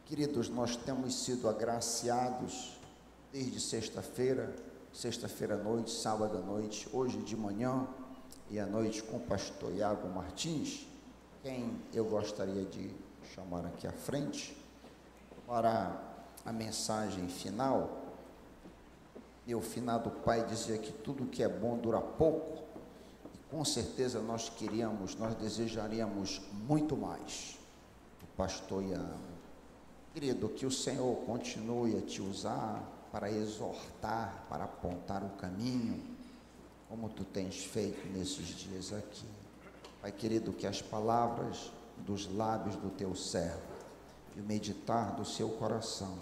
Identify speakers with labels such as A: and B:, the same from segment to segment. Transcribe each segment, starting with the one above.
A: Queridos, nós temos sido agraciados desde sexta-feira à noite, sábado à noite, hoje de manhã e à noite com o pastor Iago Martins, quem eu gostaria de chamar aqui à frente para a mensagem final. Meu finado pai dizia que tudo que é bom dura pouco, e com certeza nós desejaríamos muito mais. O pastor Iago, querido, que o Senhor continue a te usar para exortar, para apontar o caminho, como tu tens feito nesses dias aqui. Pai querido, que as palavras dos lábios do teu servo e o meditar do seu coração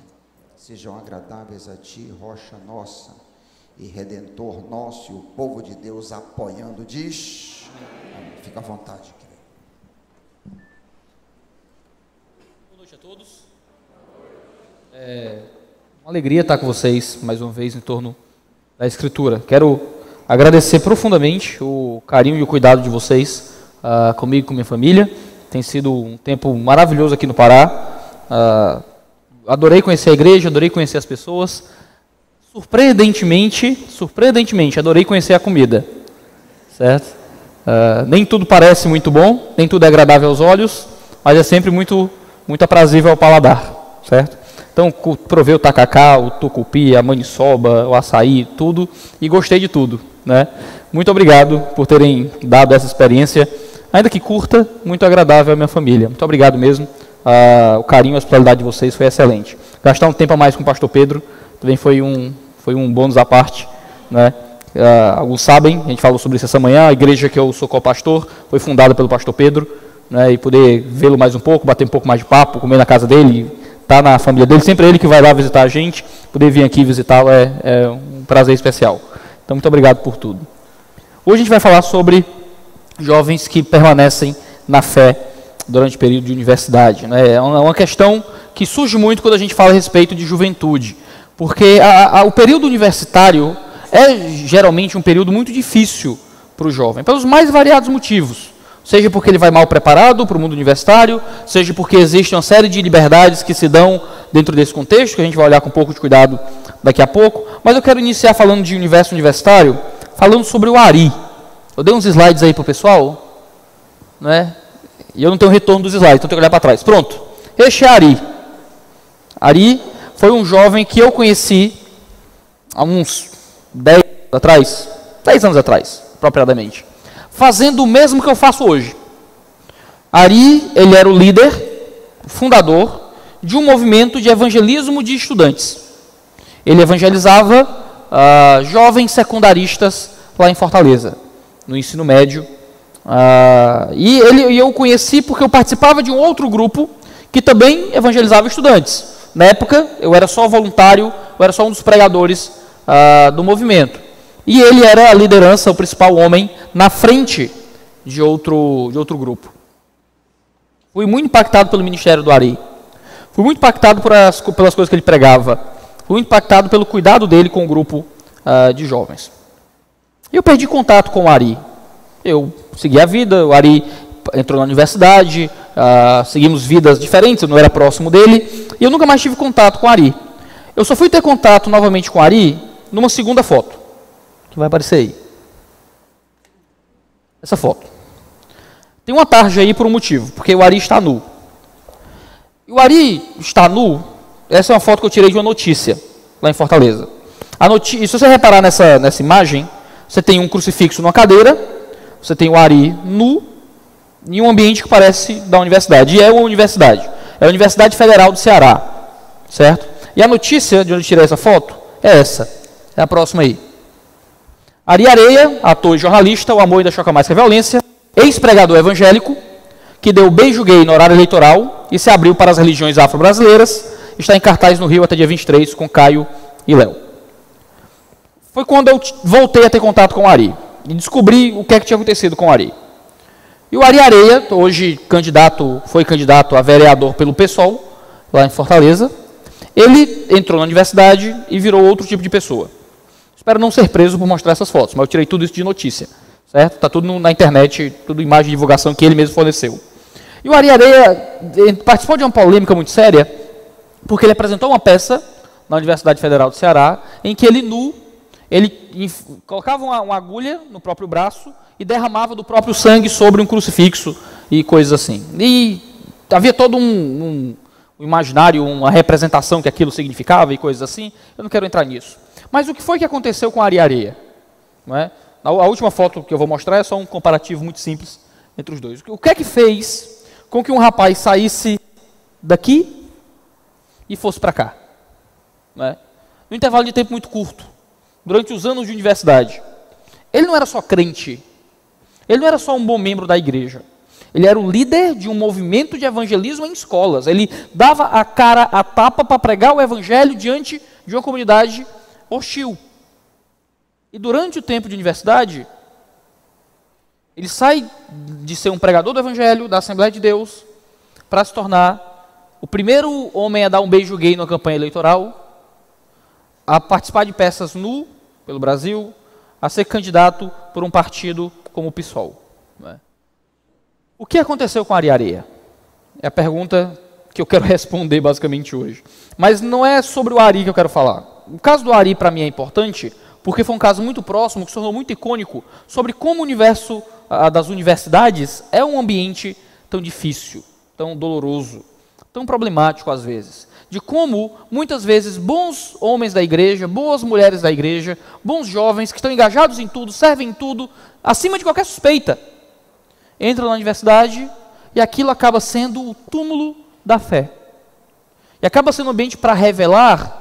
A: sejam agradáveis a ti, rocha nossa e redentor nosso, e o povo de Deus apoiando diz, amém. Fica à vontade, querido.
B: Boa noite a todos. Uma alegria estar com vocês mais uma vez em torno da Escritura. Quero agradecer profundamente o carinho e o cuidado de vocês comigo e com minha família. Tem sido um tempo maravilhoso aqui no Pará. Adorei conhecer a igreja, adorei conhecer as pessoas. Surpreendentemente, adorei conhecer a comida, certo? Nem tudo parece muito bom, nem tudo é agradável aos olhos, mas é sempre muito aprazível ao paladar, certo? Então, provei o tacacá, o tucupi, a maniçoba, o açaí, tudo, e gostei de tudo, né? Muito obrigado por terem dado essa experiência, ainda que curta, muito agradável à minha família. Muito obrigado mesmo. O carinho e a hospitalidade de vocês foi excelente. Gastar um tempo a mais com o pastor Pedro também foi um bônus à parte, né? Alguns sabem, a gente falou sobre isso essa manhã, a igreja que eu sou co-pastor foi fundada pelo pastor Pedro, né? E poder vê-lo mais um pouco, bater um pouco mais de papo, comer na casa dele, estar na família dele, sempre ele que vai lá visitar a gente, poder vir aqui visitá-lo é um prazer especial. Então, muito obrigado por tudo. Hoje a gente vai falar sobre jovens que permanecem na fé durante o período de universidade, né? É uma questão que surge muito quando a gente fala a respeito de juventude, porque o período universitário é geralmente um período muito difícil para o jovem, pelos mais variados motivos. Seja porque ele vai mal preparado para o mundo universitário, seja porque existe uma série de liberdades que se dão dentro desse contexto, que a gente vai olhar com um pouco de cuidado daqui a pouco. Mas eu quero iniciar falando de universo universitário, falando sobre o ARI. Eu dei uns slides aí para o pessoal, né? E eu não tenho retorno dos slides, então tenho que olhar para trás. Pronto, este é ARI. ARI foi um jovem que eu conheci há uns 10 anos atrás, propriamente, fazendo o mesmo que eu faço hoje. Ari, ele era o líder, fundador de um movimento de evangelismo de estudantes. Ele evangelizava jovens secundaristas lá em Fortaleza, no ensino médio. E eu o conheci porque eu participava de um outro grupo que também evangelizava estudantes. Na época, eu era só voluntário, eu era só um dos pregadores do movimento. E ele era a liderança, o principal homem, na frente de outro grupo. Fui muito impactado pelo ministério do Ari. Fui muito impactado pelas coisas que ele pregava. Fui muito impactado pelo cuidado dele com o grupo de jovens. Eu perdi contato com o Ari. Eu segui a vida, o Ari entrou na universidade, seguimos vidas diferentes, eu não era próximo dele, e eu nunca mais tive contato com o Ari. Eu só fui ter contato novamente com o Ari numa segunda foto, que vai aparecer aí. Essa foto. Tem uma tarja aí por um motivo, porque o Ari está nu. E o Ari está nu, essa é uma foto que eu tirei de uma notícia, lá em Fortaleza. E se você reparar nessa imagem, você tem um crucifixo numa cadeira, você tem o Ari nu, em um ambiente que parece da universidade. E é uma universidade. É a Universidade Federal do Ceará. Certo? E a notícia de onde eu tirei essa foto é essa. É a próxima aí. Ari Areia, ator e jornalista, o amor ainda choca mais que a violência, ex-pregador evangélico, que deu beijo gay no horário eleitoral e se abriu para as religiões afro-brasileiras, está em cartaz no Rio até dia 23 com Caio e Léo. Foi quando eu voltei a ter contato com o Ari e descobri o que é que tinha acontecido com o Ari. E o Ari Areia, hoje foi candidato a vereador pelo PSOL, lá em Fortaleza, ele entrou na universidade e virou outro tipo de pessoa. Espero não ser preso por mostrar essas fotos, mas eu tirei tudo isso de notícia, certo? Está tudo na internet, tudo imagem de divulgação que ele mesmo forneceu. E o Ari Areia participou de uma polêmica muito séria, porque ele apresentou uma peça na Universidade Federal do Ceará, em que ele nu, ele colocava uma agulha no próprio braço e derramava do próprio sangue sobre um crucifixo e coisas assim. E havia todo um imaginário, uma representação que aquilo significava e coisas assim. Eu não quero entrar nisso. Mas o que foi que aconteceu com Ari e Areia? Não é? A última foto que eu vou mostrar é só um comparativo muito simples entre os dois. O que é que fez com que um rapaz saísse daqui e fosse para cá? Não é? Num intervalo de tempo muito curto, durante os anos de universidade. Ele não era só crente, ele não era só um bom membro da igreja, ele era o líder de um movimento de evangelismo em escolas. Ele dava a cara a tapa para pregar o evangelho diante de uma comunidade hostil. E durante o tempo de universidade, ele sai de ser um pregador do evangelho, da Assembleia de Deus, para se tornar o primeiro homem a dar um beijo gay na campanha eleitoral, a participar de peças nu pelo Brasil, a ser candidato por um partido como o PSOL. Não é? O que aconteceu com Ari e Areia? É a pergunta que eu quero responder basicamente hoje. Mas não é sobre o Ari que eu quero falar. O caso do Ari para mim é importante porque foi um caso muito próximo, que se tornou muito icônico, sobre como o universo das universidades é um ambiente tão difícil, tão doloroso, tão problemático às vezes. De como, muitas vezes, bons homens da igreja, boas mulheres da igreja, bons jovens que estão engajados em tudo, servem em tudo, acima de qualquer suspeita, entram na universidade e aquilo acaba sendo o túmulo da fé. E acaba sendo um ambiente para revelar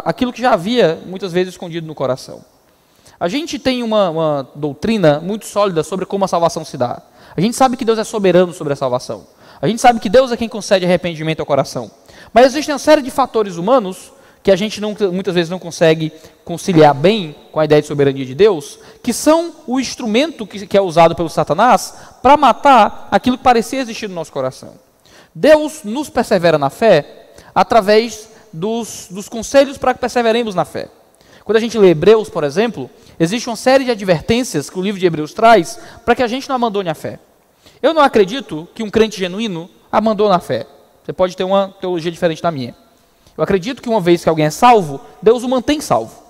B: aquilo que já havia, muitas vezes, escondido no coração. A gente tem uma doutrina muito sólida sobre como a salvação se dá. A gente sabe que Deus é soberano sobre a salvação. A gente sabe que Deus é quem concede arrependimento ao coração. Mas existe uma série de fatores humanos que a gente muitas vezes não consegue conciliar bem com a ideia de soberania de Deus, que são o instrumento que é usado pelo Satanás para matar aquilo que parecia existir no nosso coração. Deus nos persevera na fé através dos conselhos para que perseveremos na fé. Quando a gente lê Hebreus, por exemplo, existe uma série de advertências que o livro de Hebreus traz para que a gente não abandone a fé. Eu não acredito que um crente genuíno abandone a fé. Você pode ter uma teologia diferente da minha. Eu acredito que uma vez que alguém é salvo, Deus o mantém salvo.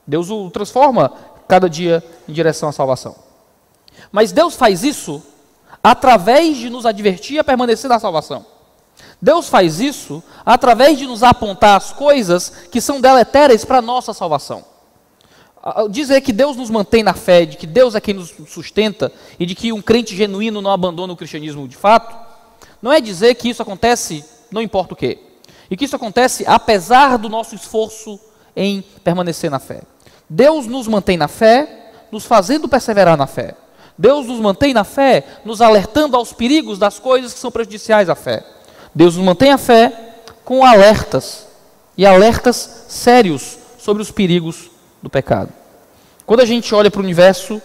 B: Deus o transforma cada dia em direção à salvação. Mas Deus faz isso através de nos advertir a permanecer na salvação. Deus faz isso através de nos apontar as coisas que são deletéreas para a nossa salvação. Dizer que Deus nos mantém na fé, de que Deus é quem nos sustenta e de que um crente genuíno não abandona o cristianismo de fato, não é dizer que isso acontece não importa o quê. E que isso acontece apesar do nosso esforço em permanecer na fé. Deus nos mantém na fé, nos fazendo perseverar na fé. Deus nos mantém na fé, nos alertando aos perigos das coisas que são prejudiciais à fé. Deus nos mantém a fé com alertas, e alertas sérios sobre os perigos do pecado. Quando a gente olha para o universo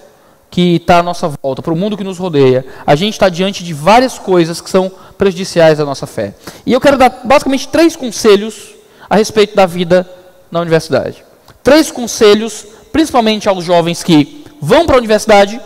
B: que está à nossa volta, para o mundo que nos rodeia, a gente está diante de várias coisas que são prejudiciais à nossa fé. E eu quero dar basicamente 3 conselhos a respeito da vida na universidade. 3 conselhos, principalmente aos jovens que vão para a universidade.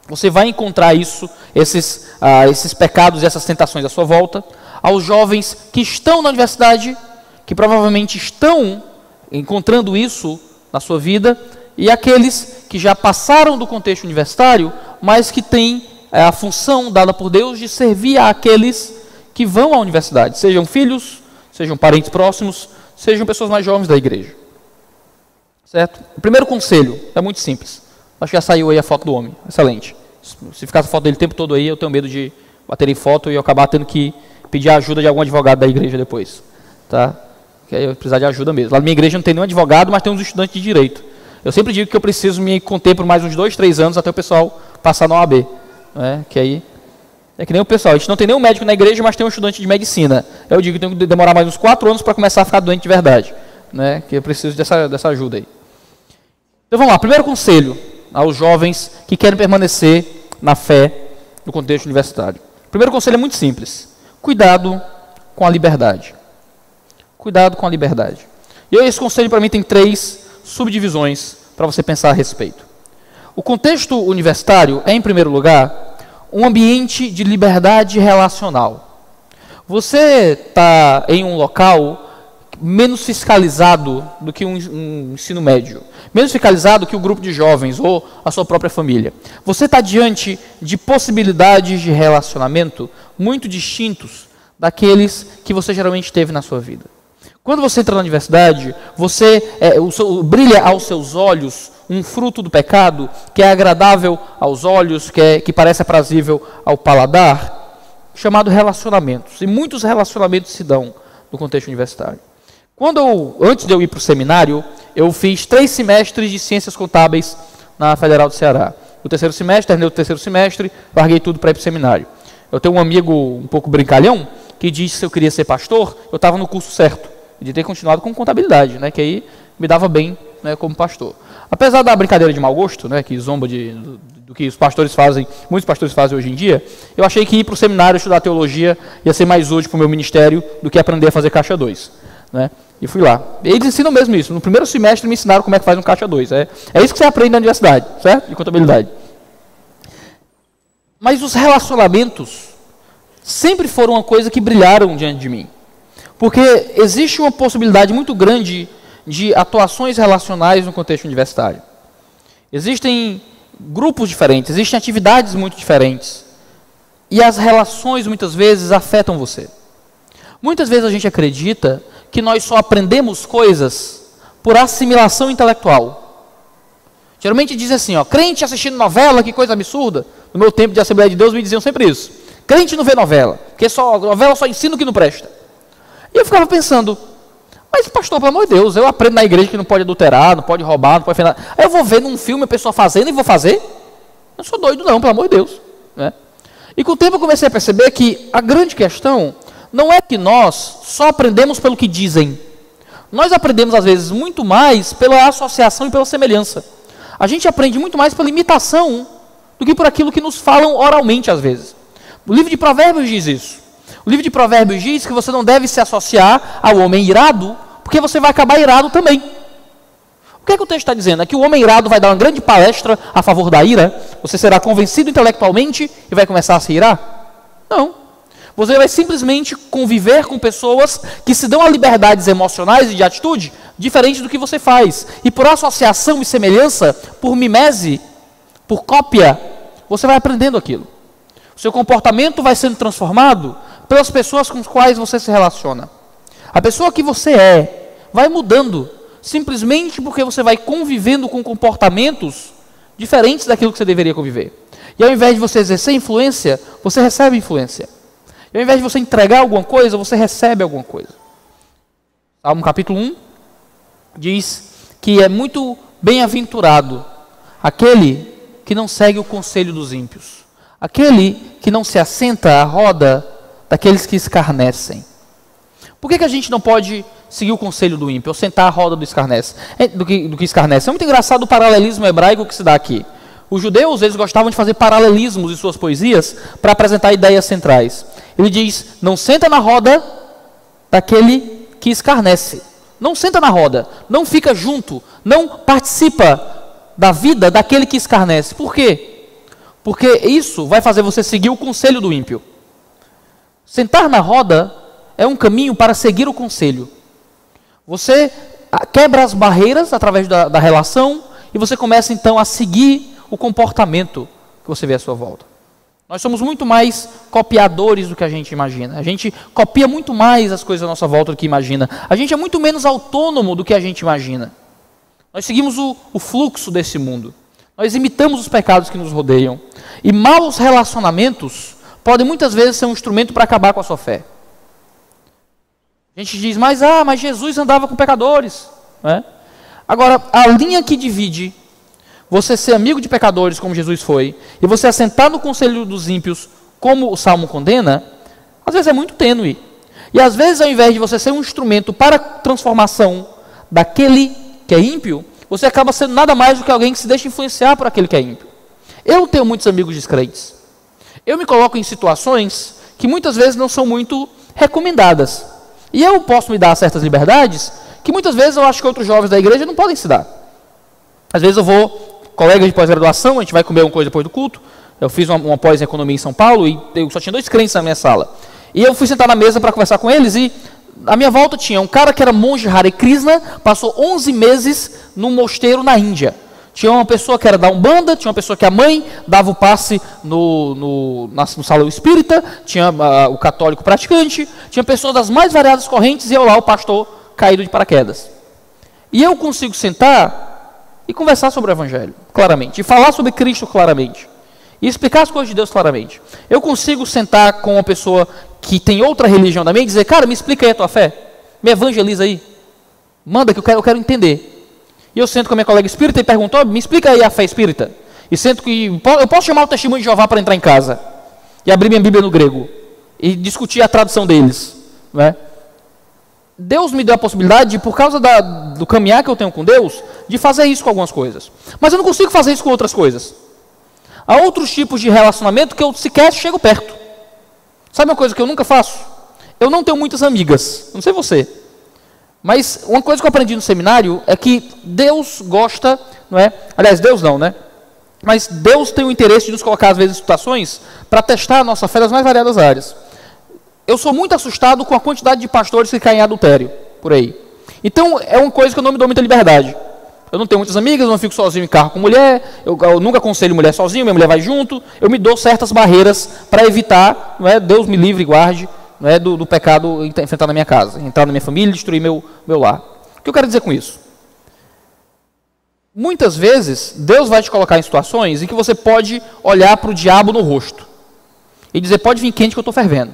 B: Você vai encontrar esses pecados e essas tentações à sua volta. Aos jovens que estão na universidade, que provavelmente estão encontrando isso na sua vida, e aqueles que já passaram do contexto universitário, mas que têm a função dada por Deus de servir àqueles que vão à universidade, sejam filhos, sejam parentes próximos, sejam pessoas mais jovens da igreja. Certo? O primeiro conselho é muito simples. Acho que já saiu aí a foto do homem. Excelente. Se ficar a foto dele o tempo todo aí, eu tenho medo de bater em foto e eu acabar tendo que pedir a ajuda de algum advogado da igreja depois. Tá? Que aí eu precisar de ajuda mesmo. Lá na minha igreja não tem nenhum advogado, mas tem uns estudantes de direito. Eu sempre digo que eu preciso me conter por mais uns 2, 3 anos até o pessoal passar na OAB. Né? Que aí é que nem o pessoal. A gente não tem nenhum médico na igreja, mas tem um estudante de medicina. Eu digo que tenho que demorar mais uns 4 anos para começar a ficar doente de verdade. Né? Que eu preciso dessa ajuda aí. Então vamos lá. Primeiro conselho aos jovens que querem permanecer na fé no contexto universitário. O primeiro conselho é muito simples. Cuidado com a liberdade. Cuidado com a liberdade. E esse conselho para mim tem 3 subdivisões para você pensar a respeito. O contexto universitário é, em primeiro lugar, um ambiente de liberdade relacional. Você está em um local menos fiscalizado do que um ensino médio, menos fiscalizado que o grupo de jovens ou a sua própria família. Você está diante de possibilidades de relacionamento muito distintos daqueles que você geralmente teve na sua vida. Quando você entra na universidade, brilha aos seus olhos um fruto do pecado que é agradável aos olhos, que parece aprazível ao paladar, chamado relacionamentos. E muitos relacionamentos se dão no contexto universitário. Antes de eu ir para o seminário, eu fiz 3 semestres de Ciências Contábeis na Federal do Ceará. No terceiro semestre, terminei o terceiro semestre, larguei tudo para ir para o seminário. Eu tenho um amigo um pouco brincalhão, que disse que se eu queria ser pastor, eu estava no curso certo, de ter continuado com contabilidade, né, que aí me dava bem, né, como pastor. Apesar da brincadeira de mau gosto, né, que zomba do que os pastores fazem, muitos pastores fazem hoje em dia, eu achei que ir para o seminário estudar teologia ia ser mais útil para o meu ministério do que aprender a fazer caixa 2. Né? E fui lá. Eles ensinam mesmo isso. No primeiro semestre me ensinaram como é que faz um caixa 2. É isso que você aprende na universidade, certo? De contabilidade. Mas os relacionamentos sempre foram uma coisa que brilharam diante de mim. Porque existe uma possibilidade muito grande de atuações relacionais no contexto universitário. Existem grupos diferentes, existem atividades muito diferentes. E as relações muitas vezes afetam você. Muitas vezes a gente acredita que nós só aprendemos coisas por assimilação intelectual. Geralmente dizem assim, crente assistindo novela, que coisa absurda. No meu tempo de Assembleia de Deus me diziam sempre isso. Crente não vê novela, porque novela só ensina o que não presta. E eu ficava pensando, mas pastor, pelo amor de Deus, eu aprendo na igreja que não pode adulterar, não pode roubar, não pode fazer nada. Aí eu vou ver num filme a pessoa fazendo e vou fazer? Eu não sou doido não, pelo amor de Deus. Né? E com o tempo eu comecei a perceber que a grande questão não é que nós só aprendemos pelo que dizem. Nós aprendemos, às vezes, muito mais pela associação e pela semelhança. A gente aprende muito mais pela imitação do que por aquilo que nos falam oralmente, às vezes. O livro de Provérbios diz isso. O livro de Provérbios diz que você não deve se associar ao homem irado, porque você vai acabar irado também. O que é que o texto está dizendo? É que o homem irado vai dar uma grande palestra a favor da ira, você será convencido intelectualmente e vai começar a se irar? Não. Você vai simplesmente conviver com pessoas que se dão a liberdades emocionais e de atitude diferente do que você faz. E por associação e semelhança, por mimese, por cópia, você vai aprendendo aquilo. O seu comportamento vai sendo transformado pelas pessoas com as quais você se relaciona. A pessoa que você vai mudando, simplesmente porque você vai convivendo com comportamentos diferentes daquilo que você deveria conviver. E ao invés de você exercer influência, você recebe influência. E ao invés de você entregar alguma coisa, você recebe alguma coisa. Salmo capítulo 1 diz que é muito bem-aventurado aquele que não segue o conselho dos ímpios, aquele que não se assenta à roda daqueles que escarnecem. Por que a gente não pode seguir o conselho do ímpio, ou sentar à roda do que escarnece? É muito engraçado o paralelismo hebraico que se dá aqui. Os judeus, eles gostavam de fazer paralelismos em suas poesias para apresentar ideias centrais. Ele diz, não senta na roda daquele que escarnece. Não senta na roda, não fica junto, não participa da vida daquele que escarnece. Por quê? Porque isso vai fazer você seguir o conselho do ímpio. Sentar na roda é um caminho para seguir o conselho. Você quebra as barreiras através da relação e você começa então a seguir o comportamento que você vê à sua volta. Nós somos muito mais copiadores do que a gente imagina. A gente copia muito mais as coisas à nossa volta do que imagina. A gente é muito menos autônomo do que a gente imagina. Nós seguimos o fluxo desse mundo. Nós imitamos os pecados que nos rodeiam. E maus relacionamentos podem muitas vezes ser um instrumento para acabar com a sua fé. A gente diz, mas Jesus andava com pecadores. Né? Agora, a linha que divide você ser amigo de pecadores, como Jesus foi, e você assentar no conselho dos ímpios, como o Salmo condena, às vezes é muito tênue. E às vezes, ao invés de você ser um instrumento para a transformação daquele que é ímpio, você acaba sendo nada mais do que alguém que se deixa influenciar por aquele que é ímpio. Eu tenho muitos amigos descrentes. Eu me coloco em situações que muitas vezes não são muito recomendadas. E eu posso me dar certas liberdades que muitas vezes eu acho que outros jovens da igreja não podem se dar. Às vezes eu vou, colegas de pós-graduação, a gente vai comer uma coisa depois do culto. Eu fiz uma pós em economia em São Paulo e eu só tinha 2 crentes na minha sala. E eu fui sentar na mesa para conversar com eles e à minha volta tinha um cara que era monge Hare Krishna, passou 11 meses num mosteiro na Índia. Tinha uma pessoa que era da Umbanda, tinha uma pessoa que a mãe dava o passe no salão espírita, tinha o católico praticante, tinha pessoas das mais variadas correntes e eu lá, o pastor caído de paraquedas. E eu consigo sentar e conversar sobre o Evangelho, claramente, e falar sobre Cristo claramente, e explicar as coisas de Deus claramente. Eu consigo sentar com uma pessoa que tem outra religião da minha e dizer, cara, me explica aí a tua fé, me evangeliza aí, manda que eu quero entender. E eu sento com a minha colega espírita e pergunto, me explica aí a fé espírita. E sento que eu posso chamar o testemunho de Jeová para entrar em casa e abrir minha Bíblia no grego e discutir a tradução deles, não é? Deus me deu a possibilidade, por causa do caminhar que eu tenho com Deus, de fazer isso com algumas coisas. Mas eu não consigo fazer isso com outras coisas. Há outros tipos de relacionamento que eu sequer chego perto. Sabe uma coisa que eu nunca faço? Eu não tenho muitas amigas, não sei você. Mas uma coisa que eu aprendi no seminário é que Deus gosta, não é? Aliás, Deus não, né? Mas Deus tem o interesse de nos colocar, às vezes, em situações para testar a nossa fé nas mais variadas áreas. Eu sou muito assustado com a quantidade de pastores que caem em adultério, por aí. Então, é uma coisa que eu não me dou muita liberdade. Eu não tenho muitas amigas, eu não fico sozinho em carro com mulher, eu nunca aconselho mulher sozinho, minha mulher vai junto. Eu me dou certas barreiras para evitar, não é? Deus me livre e guarde, não é, do pecado enfrentar na minha casa, entrar na minha família e destruir meu lar. O que eu quero dizer com isso? Muitas vezes, Deus vai te colocar em situações em que você pode olhar para o diabo no rosto e dizer, pode vir quente que eu estou fervendo.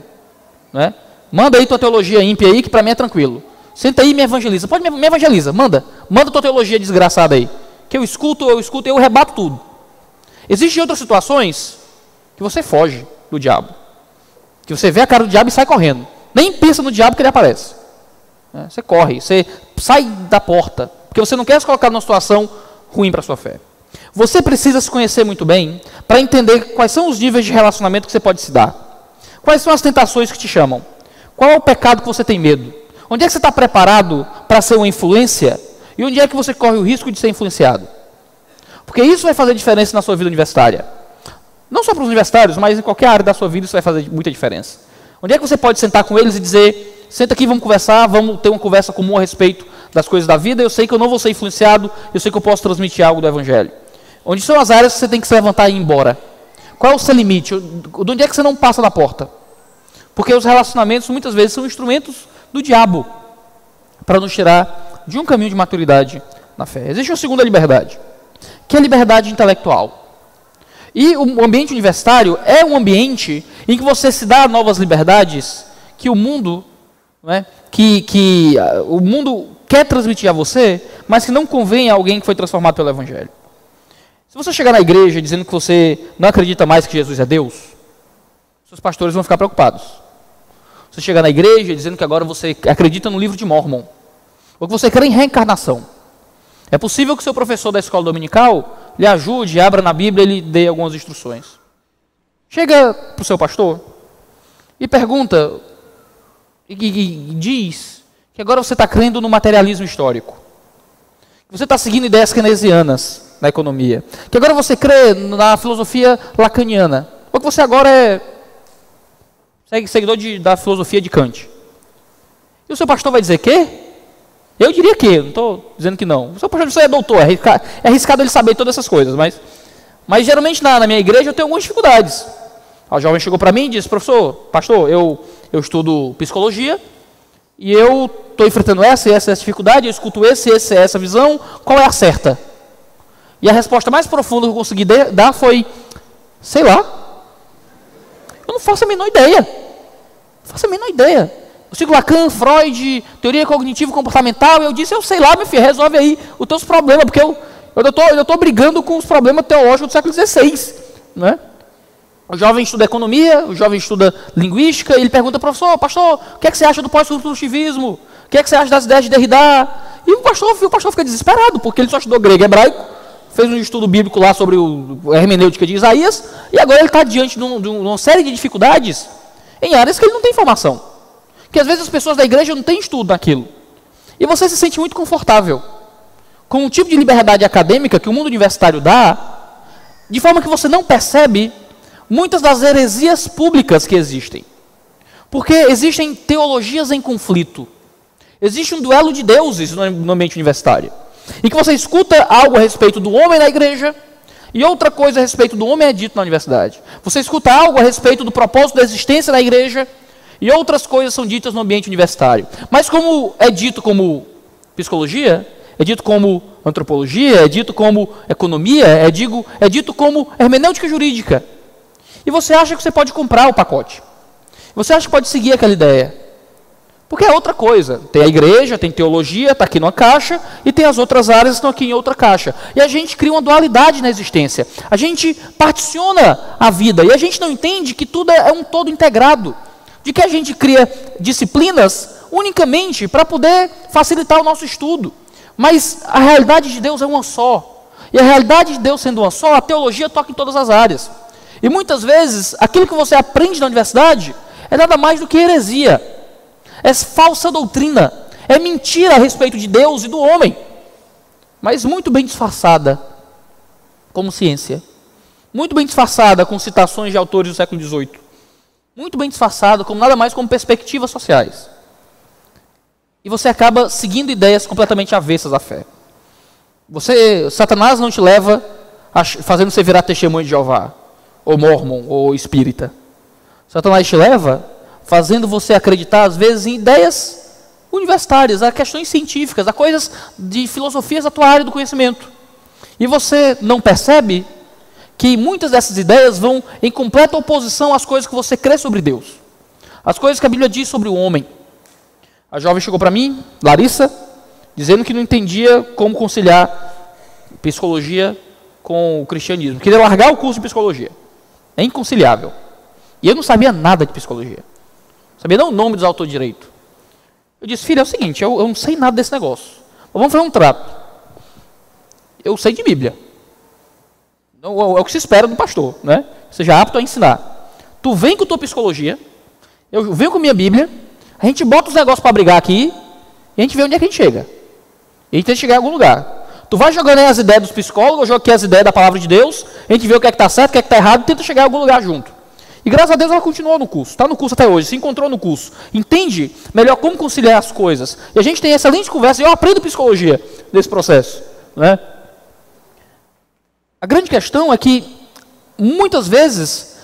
B: Não é? Manda aí tua teologia ímpia aí, que para mim é tranquilo. Senta aí e me evangeliza. Pode me evangeliza, manda tua teologia desgraçada aí. Que eu escuto, eu rebato tudo. Existem outras situações que você foge do diabo. Que você vê a cara do diabo e sai correndo. Nem pensa no diabo que ele aparece. Você corre, você sai da porta, porque você não quer se colocar numa situação ruim para a sua fé. Você precisa se conhecer muito bem para entender quais são os níveis de relacionamento que você pode se dar. Quais são as tentações que te chamam? Qual é o pecado que você tem medo? Onde é que você está preparado para ser uma influência? E onde é que você corre o risco de ser influenciado? Porque isso vai fazer diferença na sua vida universitária. Não só para os universitários, mas em qualquer área da sua vida isso vai fazer muita diferença. Onde é que você pode sentar com eles e dizer, senta aqui, vamos conversar, vamos ter uma conversa comum a respeito das coisas da vida, eu sei que eu não vou ser influenciado, eu sei que eu posso transmitir algo do Evangelho. Onde são as áreas que você tem que se levantar e ir embora? Qual é o seu limite? De onde é que você não passa da porta? Porque os relacionamentos muitas vezes são instrumentos do diabo para nos tirar de um caminho de maturidade na fé. Existe uma segunda liberdade, que é a liberdade intelectual. E o ambiente universitário é um ambiente em que você se dá novas liberdades que o mundo, né, o mundo quer transmitir a você, mas que não convém a alguém que foi transformado pelo Evangelho. Se você chegar na igreja dizendo que você não acredita mais que Jesus é Deus, seus pastores vão ficar preocupados. Se você chegar na igreja dizendo que agora você acredita no livro de Mórmon, ou que você crê em reencarnação, é possível que o seu professor da escola dominical lhe ajude, abra na Bíblia e lhe dê algumas instruções. Chega para o seu pastor e pergunta, e diz que agora você está crendo no materialismo histórico, que você está seguindo ideias keynesianas na economia, que agora você crê na filosofia lacaniana, ou que você agora é seguidor da filosofia de Kant. E o seu pastor vai dizer quê? Eu diria que, não estou dizendo que não. O seu pastor é doutor, é arriscado ele saber todas essas coisas, mas geralmente na minha igreja eu tenho algumas dificuldades. O jovem chegou para mim e disse, pastor, eu estudo psicologia e eu estou enfrentando essa e essa dificuldade, eu escuto essa visão, qual é a certa? E a resposta mais profunda que eu consegui dar foi, sei lá, eu não faço a menor ideia. Eu sigo Lacan, Freud, teoria cognitivo-comportamental, e eu disse, eu sei lá, meu filho, resolve aí os teus problemas, porque eu estou brigando com os problemas teológicos do século XVI. Né? O jovem estuda economia, o jovem estuda linguística, e ele pergunta, pastor, o que é que você acha do pós-construtivismo? O que é que você acha das ideias de Derrida? E o pastor fica desesperado, porque ele só estudou grego e hebraico, fez um estudo bíblico lá sobre a hermenêutica de Isaías, e agora ele está diante de uma série de dificuldades em áreas que ele não tem informação. Que às vezes as pessoas da igreja não têm estudo naquilo. E você se sente muito confortável com o tipo de liberdade acadêmica que o mundo universitário dá, de forma que você não percebe muitas das heresias públicas que existem. Porque existem teologias em conflito. Existe um duelo de deuses no ambiente universitário. E que você escuta algo a respeito do homem na igreja, e outra coisa a respeito do homem é dito na universidade. Você escuta algo a respeito do propósito da existência na igreja, e outras coisas são ditas no ambiente universitário. Mas como é dito como psicologia, é dito como antropologia, é dito como economia, é dito como hermenêutica jurídica. E você acha que você pode comprar o pacote. Você acha que pode seguir aquela ideia. Porque é outra coisa. Tem a igreja, tem teologia, está aqui numa caixa, e tem as outras áreas que estão aqui em outra caixa. E a gente cria uma dualidade na existência. A gente particiona a vida, e a gente não entende que tudo é um todo integrado. De que a gente cria disciplinas unicamente para poder facilitar o nosso estudo. Mas a realidade de Deus é uma só. E a realidade de Deus sendo uma só, a teologia toca em todas as áreas. E muitas vezes, aquilo que você aprende na universidade é nada mais do que heresia. É falsa doutrina. É mentira a respeito de Deus e do homem. Mas muito bem disfarçada como ciência. Muito bem disfarçada com citações de autores do século XVIII. Muito bem disfarçada como nada mais como perspectivas sociais. E você acaba seguindo ideias completamente avessas à fé. Satanás não te leva fazendo você virar testemunho de Jeová, ou mormon, ou espírita. Satanás te leva fazendo você acreditar, às vezes, em ideias universitárias, a questões científicas, a coisas de filosofias da tua área do conhecimento. E você não percebe que muitas dessas ideias vão em completa oposição às coisas que você crê sobre Deus. As coisas que a Bíblia diz sobre o homem. A jovem chegou para mim, Larissa, dizendo que não entendia como conciliar psicologia com o cristianismo. Queria largar o curso de psicologia. É inconciliável. E eu não sabia nada de psicologia. Sabia nem o nome dos autores de direito. Eu disse, filha, é o seguinte, eu não sei nada desse negócio. Mas vamos fazer um trato. Eu sei de Bíblia. É o que se espera do pastor, né? Seja apto a ensinar. Tu vem com tua psicologia, eu venho com minha Bíblia, a gente bota os negócios para brigar aqui, e a gente vê onde é que a gente chega. E a gente tem que chegar em algum lugar. Tu vai jogando aí as ideias dos psicólogos, eu jogo aqui as ideias da palavra de Deus, a gente vê o que é que está certo, o que é que está errado, e tenta chegar em algum lugar junto. E graças a Deus ela continuou no curso, está no curso até hoje, se encontrou no curso. Entende melhor como conciliar as coisas. E a gente tem excelente conversa, e eu aprendo psicologia nesse processo, né? A grande questão é que, muitas vezes,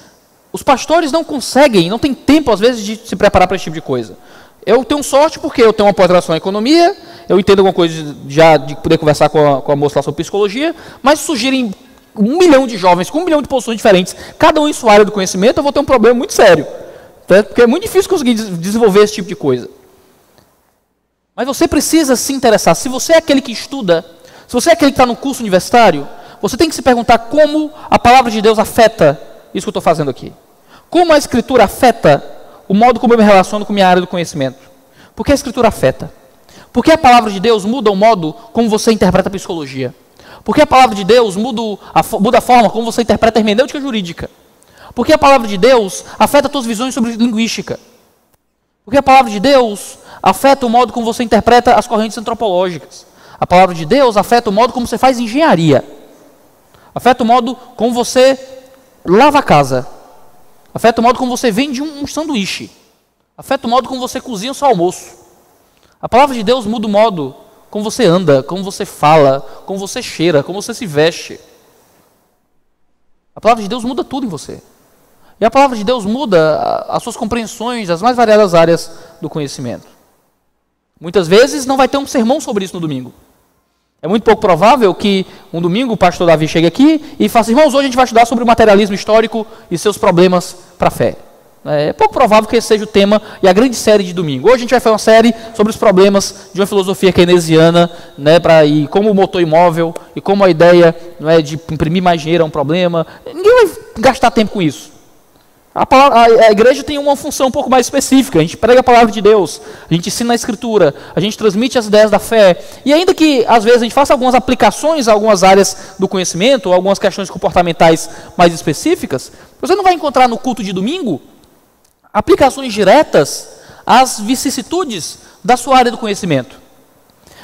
B: os pastores não conseguem, não têm tempo, às vezes, de se preparar para esse tipo de coisa. Eu tenho sorte porque eu tenho uma pós-graduação em economia, eu entendo alguma coisa já de poder conversar com a moça lá sobre psicologia, mas surgirem 1 milhão de jovens com 1 milhão de posições diferentes, cada um em sua área do conhecimento, eu vou ter um problema muito sério. Tá? Porque é muito difícil conseguir desenvolver esse tipo de coisa. Mas você precisa se interessar. Se você é aquele que estuda, se você é aquele que está no curso universitário, você tem que se perguntar como a palavra de Deus afeta isso que eu estou fazendo aqui. Como a Escritura afeta o modo como eu me relaciono com a minha área do conhecimento. Porque a Escritura afeta. Porque a palavra de Deus muda o modo como você interpreta a psicologia. Porque a palavra de Deus muda a forma como você interpreta a hermenêutica jurídica. Porque a palavra de Deus afeta as suas visões sobre linguística. Porque a palavra de Deus afeta o modo como você interpreta as correntes antropológicas. A palavra de Deus afeta o modo como você faz engenharia. Afeta o modo como você lava a casa. Afeta o modo como você vende um sanduíche. Afeta o modo como você cozinha o seu almoço. A palavra de Deus muda o modo como você anda, como você fala, como você cheira, como você se veste. A palavra de Deus muda tudo em você. E a palavra de Deus muda as suas compreensões das mais variadas áreas do conhecimento. Muitas vezes não vai ter um sermão sobre isso no domingo. É muito pouco provável que um domingo o pastor Davi chegue aqui e faça, irmãos, hoje a gente vai estudar sobre o materialismo histórico e seus problemas para a fé. É pouco provável que esse seja o tema e a grande série de domingo. Hoje a gente vai fazer uma série sobre os problemas de uma filosofia keynesiana, né, e como o motor imóvel e como a ideia, não é, de imprimir mais dinheiro é um problema. Ninguém vai gastar tempo com isso. A igreja tem uma função um pouco mais específica. A gente prega a palavra de Deus, a gente ensina a Escritura, a gente transmite as ideias da fé. E ainda que, às vezes, a gente faça algumas aplicações a algumas áreas do conhecimento, ou algumas questões comportamentais mais específicas, você não vai encontrar no culto de domingo aplicações diretas às vicissitudes da sua área do conhecimento.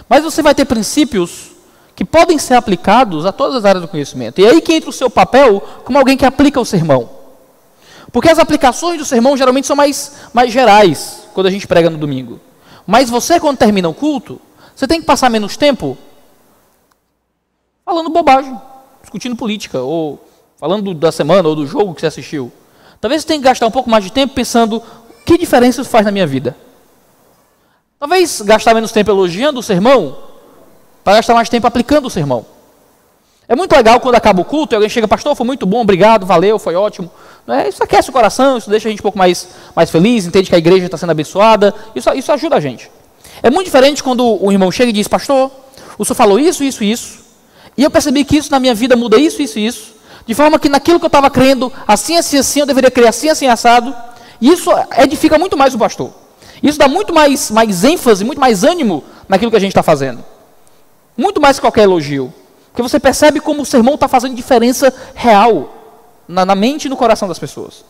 B: Mas você vai ter princípios que podem ser aplicados a todas as áreas do conhecimento. E é aí que entra o seu papel como alguém que aplica o sermão. Porque as aplicações do sermão geralmente são mais gerais, quando a gente prega no domingo. Mas você, quando termina o culto, você tem que passar menos tempo falando bobagem, discutindo política, ou falando da semana, ou do jogo que você assistiu. Talvez você tenha que gastar um pouco mais de tempo pensando que diferença isso faz na minha vida. Talvez gastar menos tempo elogiando o sermão, para gastar mais tempo aplicando o sermão. É muito legal quando acaba o culto e alguém chega, pastor, foi muito bom, obrigado, valeu, foi ótimo. Isso aquece o coração, isso deixa a gente um pouco mais feliz, entende que a igreja está sendo abençoada, isso ajuda a gente. É muito diferente quando o irmão chega e diz, pastor, o senhor falou isso, isso e isso, e eu percebi que isso na minha vida muda isso, isso e isso, de forma que naquilo que eu estava crendo, assim, assim, assim, eu deveria crer assim, assim, assado, e isso edifica muito mais o pastor. Isso dá muito mais ênfase, muito mais ânimo naquilo que a gente está fazendo. Muito mais que qualquer elogio. Porque você percebe como o sermão está fazendo diferença real na mente e no coração das pessoas.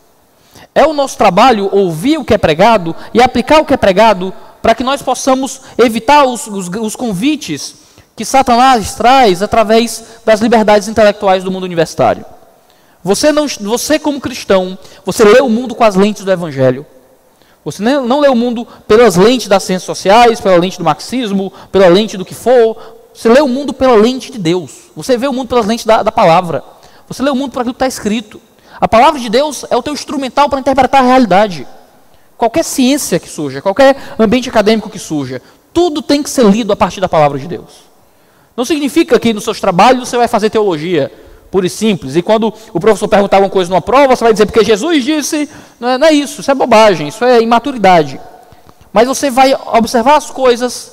B: É o nosso trabalho ouvir o que é pregado e aplicar o que é pregado para que nós possamos evitar os convites que Satanás traz através das liberdades intelectuais do mundo universitário. Você como cristão, você lê o mundo com as lentes do Evangelho. Você não lê o mundo pelas lentes das ciências sociais, pela lente do marxismo, pela lente do que for. Você lê o mundo pela lente de Deus. Você vê o mundo pelas lentes da palavra. Você lê o mundo por aquilo que está escrito. A palavra de Deus é o teu instrumental para interpretar a realidade. Qualquer ciência que surja, qualquer ambiente acadêmico que surja, tudo tem que ser lido a partir da palavra de Deus. Não significa que nos seus trabalhos você vai fazer teologia pura e simples. E quando o professor perguntar alguma coisa numa prova, você vai dizer, porque Jesus disse, não é isso é bobagem, isso é imaturidade. Mas você vai observar as coisas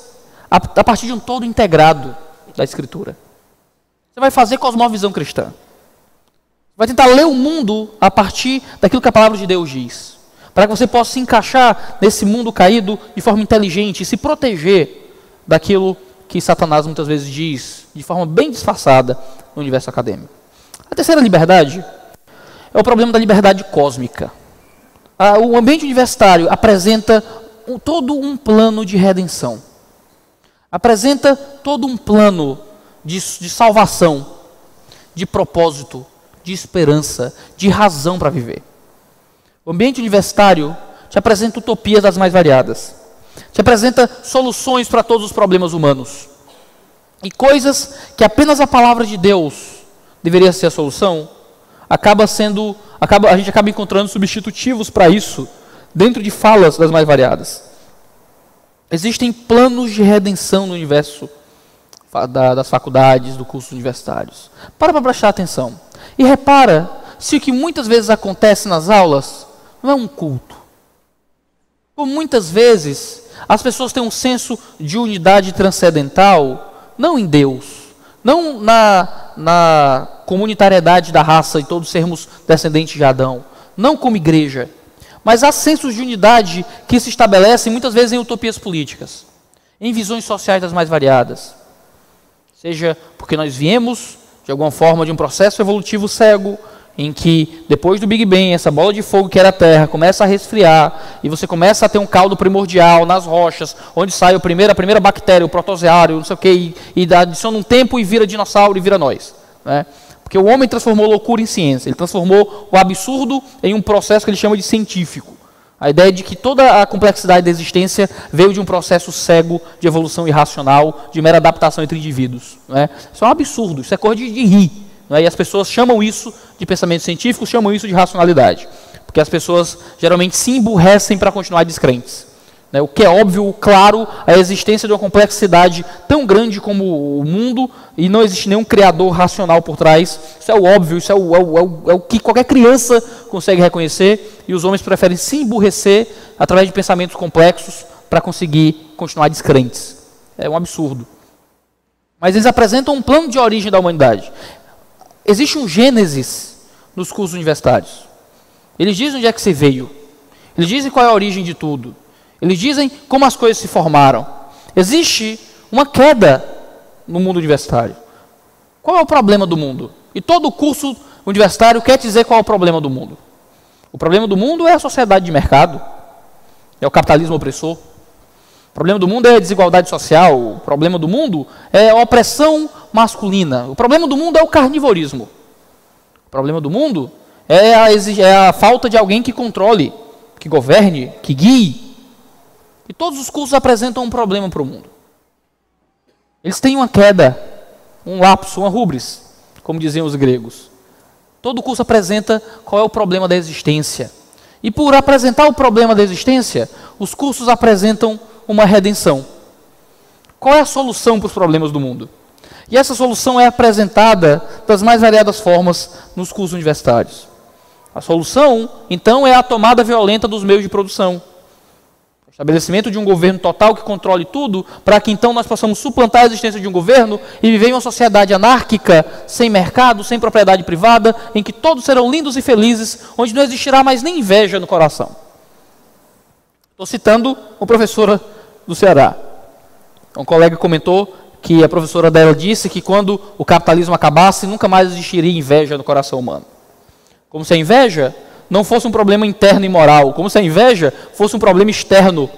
B: a partir de um todo integrado da Escritura. Você vai fazer cosmovisão cristã. Vai tentar ler o mundo a partir daquilo que a palavra de Deus diz. Para que você possa se encaixar nesse mundo caído de forma inteligente e se proteger daquilo que Satanás muitas vezes diz de forma bem disfarçada no universo acadêmico. A terceira liberdade é o problema da liberdade cósmica. O ambiente universitário apresenta todo um plano de redenção. Apresenta todo um plano de salvação, de propósito, de esperança, de razão para viver. O ambiente universitário te apresenta utopias das mais variadas. Te apresenta soluções para todos os problemas humanos. E coisas que apenas a palavra de Deus deveria ser a solução, a gente acaba encontrando substitutivos para isso dentro de falas das mais variadas. Existem planos de redenção no universo das faculdades, dos cursos universitários. Para prestar atenção. E repara se o que muitas vezes acontece nas aulas não é um culto. Como muitas vezes as pessoas têm um senso de unidade transcendental, não em Deus, não na comunitariedade da raça e todos sermos descendentes de Adão, não como igreja, mas há sensos de unidade que se estabelecem muitas vezes em utopias políticas, em visões sociais das mais variadas. Seja porque nós viemos, de alguma forma, de um processo evolutivo cego, em que, depois do Big Bang, essa bola de fogo que era a Terra começa a resfriar, e você começa a ter um caldo primordial nas rochas, onde sai a primeira bactéria, o protozoário, não sei o quê, e adiciona um tempo e vira dinossauro e vira nós. Né? Porque o homem transformou loucura em ciência, ele transformou o absurdo em um processo que ele chama de científico. A ideia de que toda a complexidade da existência veio de um processo cego de evolução irracional, de mera adaptação entre indivíduos. Né? Isso é um absurdo, isso é coisa de rir. Né? E as pessoas chamam isso de pensamento científico, chamam isso de racionalidade. Porque as pessoas geralmente se emburrecem para continuar descrentes. Né? O que é óbvio, claro, a existência de uma complexidade tão grande como o mundo e não existe nenhum criador racional por trás. Isso é o óbvio, isso é o que qualquer criança consegue reconhecer, e os homens preferem se emburrecer através de pensamentos complexos para conseguir continuar descrentes. É um absurdo. Mas eles apresentam um plano de origem da humanidade. Existe um Gênesis nos cursos universitários. Eles dizem onde é que você veio. Eles dizem qual é a origem de tudo. Eles dizem como as coisas se formaram. Existe uma queda no mundo universitário. Qual é o problema do mundo? E todo curso universitário quer dizer qual é o problema do mundo. O problema do mundo é a sociedade de mercado. É o capitalismo opressor. O problema do mundo é a desigualdade social. O problema do mundo é a opressão masculina. O problema do mundo é o carnivorismo. O problema do mundo É a falta de alguém que controle, que governe, que guie. E todos os cursos apresentam um problema para o mundo. Eles têm uma queda, um lapso, uma rubris, como diziam os gregos. Todo curso apresenta qual é o problema da existência. E por apresentar o problema da existência, os cursos apresentam uma redenção. Qual é a solução para os problemas do mundo? E essa solução é apresentada das mais variadas formas nos cursos universitários. A solução, então, é a tomada violenta dos meios de produção. O estabelecimento de um governo total que controle tudo, para que então nós possamos suplantar a existência de um governo e viver em uma sociedade anárquica, sem mercado, sem propriedade privada, em que todos serão lindos e felizes, onde não existirá mais nem inveja no coração. Estou citando uma professora do Ceará. Um colega comentou que a professora dela disse que quando o capitalismo acabasse, nunca mais existiria inveja no coração humano. Como se a inveja não fosse um problema interno e moral, como se a inveja fosse um problema externo.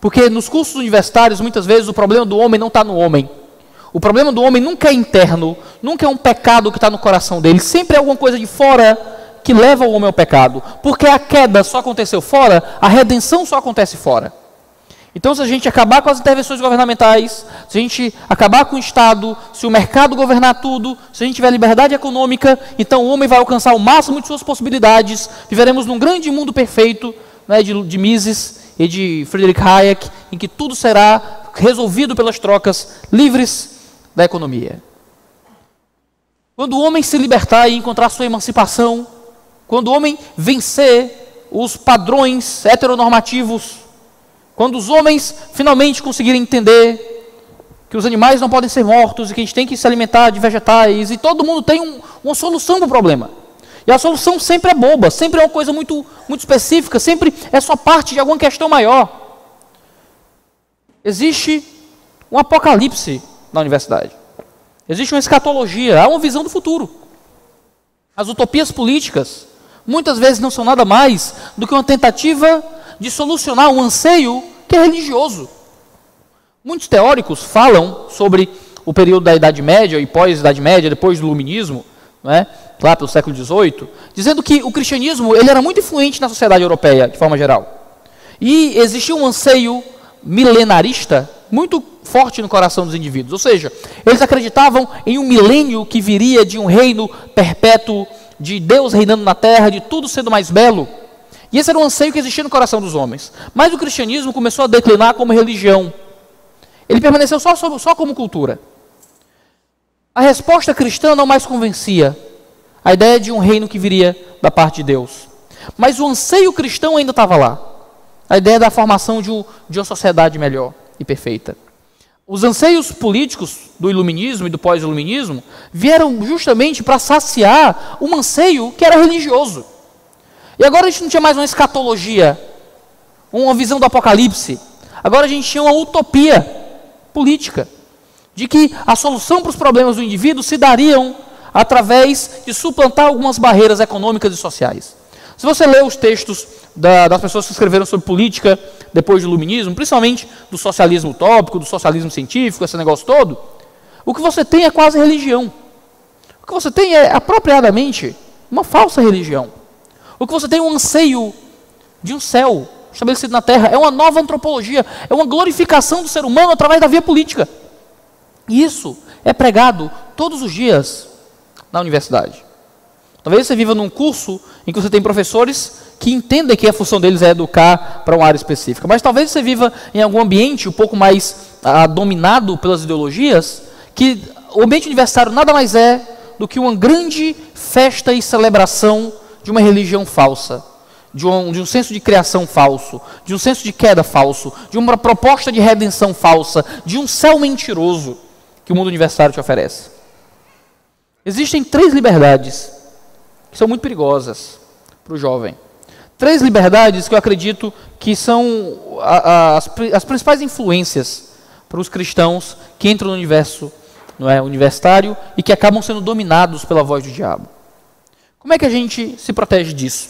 B: Porque nos cursos universitários, muitas vezes, o problema do homem não está no homem. O problema do homem nunca é interno, nunca é um pecado que está no coração dele, sempre é alguma coisa de fora que leva o homem ao pecado. Porque a queda só aconteceu fora, a redenção só acontece fora. Então, se a gente acabar com as intervenções governamentais, se a gente acabar com o Estado, se o mercado governar tudo, se a gente tiver liberdade econômica, então o homem vai alcançar o máximo de suas possibilidades, viveremos num grande mundo perfeito, né, de Mises e de Friedrich Hayek, em que tudo será resolvido pelas trocas livres da economia. Quando o homem se libertar e encontrar sua emancipação, quando o homem vencer os padrões heteronormativos, quando os homens finalmente conseguirem entender que os animais não podem ser mortos e que a gente tem que se alimentar de vegetais, e todo mundo tem uma solução para o problema. E a solução sempre é boba, sempre é uma coisa muito, muito específica, sempre é só parte de alguma questão maior. Existe um apocalipse na universidade. Existe uma escatologia, há uma visão do futuro. As utopias políticas muitas vezes não são nada mais do que uma tentativa de solucionar um anseio que é religioso. Muitos teóricos falam sobre o período da Idade Média e pós-Idade Média, depois do Iluminismo, né, lá pelo século XVIII, dizendo que o cristianismo ele era muito influente na sociedade europeia, de forma geral. E existia um anseio milenarista muito forte no coração dos indivíduos. Ou seja, eles acreditavam em um milênio que viria de um reino perpétuo, de Deus reinando na terra, de tudo sendo mais belo. E esse era um anseio que existia no coração dos homens. Mas o cristianismo começou a declinar como religião. Ele permaneceu só como cultura. A resposta cristã não mais convencia. A ideia de um reino que viria da parte de Deus. Mas o anseio cristão ainda estava lá. A ideia da formação de uma sociedade melhor e perfeita. Os anseios políticos do iluminismo e do pós-iluminismo vieram justamente para saciar um anseio que era religioso. E agora a gente não tinha mais uma escatologia, uma visão do apocalipse. Agora a gente tinha uma utopia política, de que a solução para os problemas do indivíduo se dariam através de suplantar algumas barreiras econômicas e sociais. Se você lê os textos das pessoas que escreveram sobre política depois do iluminismo, principalmente do socialismo utópico, do socialismo científico, esse negócio todo, o que você tem é quase religião. O que você tem é apropriadamente uma falsa religião. O que você tem é um anseio de um céu estabelecido na terra, é uma nova antropologia, é uma glorificação do ser humano através da via política. E isso é pregado todos os dias na universidade. Talvez você viva num curso em que você tem professores que entendem que a função deles é educar para uma área específica, mas talvez você viva em algum ambiente um pouco mais dominado pelas ideologias, que o ambiente universitário nada mais é do que uma grande festa e celebração de uma religião falsa, de um senso de criação falso, de um senso de queda falso, de uma proposta de redenção falsa, de um céu mentiroso que o mundo universitário te oferece. Existem 3 liberdades que são muito perigosas para o jovem. 3 liberdades que eu acredito que são as principais influências para os cristãos que entram no universo universitário e que acabam sendo dominados pela voz do diabo. Como é que a gente se protege disso?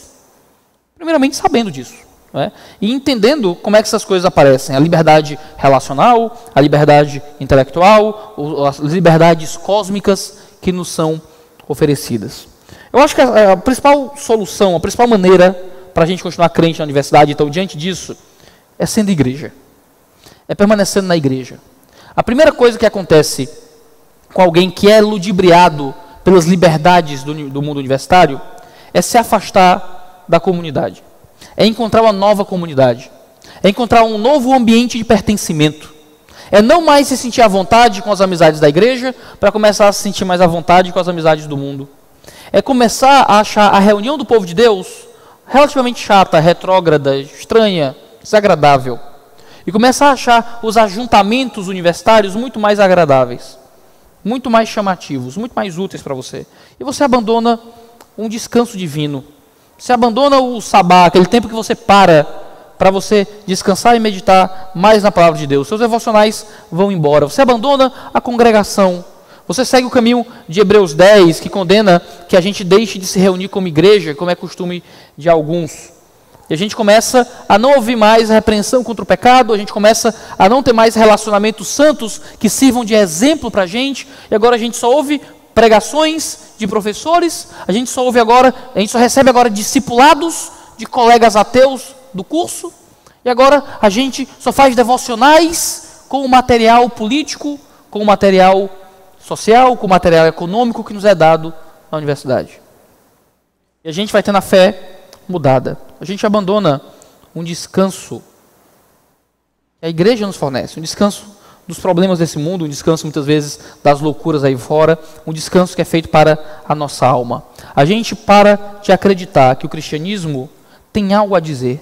B: Primeiramente, sabendo disso, né? E entendendo como é que essas coisas aparecem. A liberdade relacional, a liberdade intelectual, as liberdades cósmicas que nos são oferecidas. Eu acho que a principal solução, a principal maneira para a gente continuar crente na universidade, então, diante disso, é sendo igreja. É permanecendo na igreja. A primeira coisa que acontece com alguém que é ludibriado pelas liberdades do mundo universitário é se afastar da comunidade. É encontrar uma nova comunidade. É encontrar um novo ambiente de pertencimento. É não mais se sentir à vontade com as amizades da igreja para começar a se sentir mais à vontade com as amizades do mundo. É começar a achar a reunião do povo de Deus relativamente chata, retrógrada, estranha, desagradável. E começar a achar os ajuntamentos universitários muito mais agradáveis, muito mais chamativos, muito mais úteis para você. E você abandona um descanso divino. Você abandona o sabá, aquele tempo que você para você descansar e meditar mais na palavra de Deus. Seus devocionais vão embora. Você abandona a congregação. Você segue o caminho de Hebreus 10, que condena que a gente deixe de se reunir como igreja, como é costume de alguns. E a gente começa a não ouvir mais a repreensão contra o pecado, a gente começa a não ter mais relacionamentos santos que sirvam de exemplo para a gente, e agora a gente só ouve pregações de professores, a gente só recebe agora discipulados de colegas ateus do curso, e agora a gente só faz devocionais com o material político, com o material social, com o material econômico que nos é dado na universidade. E a gente vai tendo a fé mudada. A gente abandona um descanso que a igreja nos fornece, um descanso dos problemas desse mundo, um descanso muitas vezes das loucuras aí fora, um descanso que é feito para a nossa alma. A gente para de acreditar que o cristianismo tem algo a dizer,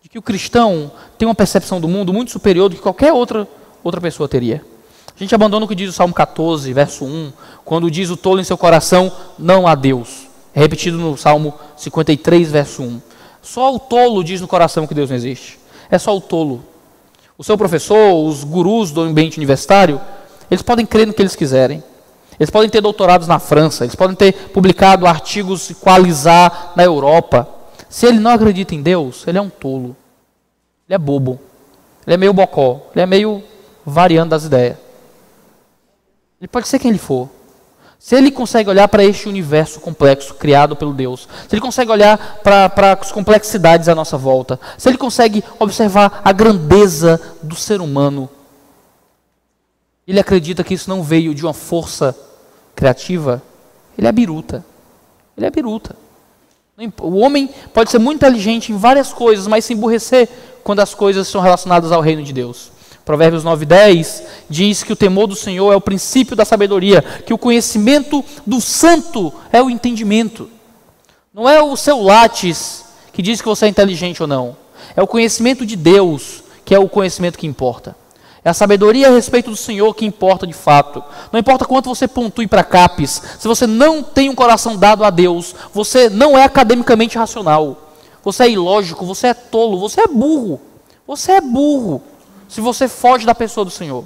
B: de que o cristão tem uma percepção do mundo muito superior do que qualquer outra pessoa teria. A gente abandona o que diz o Salmo 14, verso 1, quando diz o tolo em seu coração, não há Deus. É repetido no Salmo 53, verso 1. Só o tolo diz no coração que Deus não existe. É só o tolo. O seu professor, os gurus do ambiente universitário, eles podem crer no que eles quiserem. Eles podem ter doutorados na França, eles podem ter publicado artigos qualizar na Europa. Se ele não acredita em Deus, ele é um tolo. Ele é bobo. Ele é meio bocó. Ele é meio variando das ideias. Ele pode ser quem ele for. Se ele consegue olhar para este universo complexo criado pelo Deus, se ele consegue olhar para as complexidades à nossa volta, se ele consegue observar a grandeza do ser humano, ele acredita que isso não veio de uma força criativa, ele é biruta. Ele é biruta. O homem pode ser muito inteligente em várias coisas, mas se emburrecer quando as coisas são relacionadas ao reino de Deus. Provérbios 9:10 diz que o temor do Senhor é o princípio da sabedoria, que o conhecimento do santo é o entendimento. Não é o seu látis que diz que você é inteligente ou não. É o conhecimento de Deus que é o conhecimento que importa. É a sabedoria a respeito do Senhor que importa de fato. Não importa quanto você pontue para CAPES, se você não tem um coração dado a Deus, você não é academicamente racional. Você é ilógico, você é tolo, você é burro. Você é burro. Se você foge da pessoa do Senhor,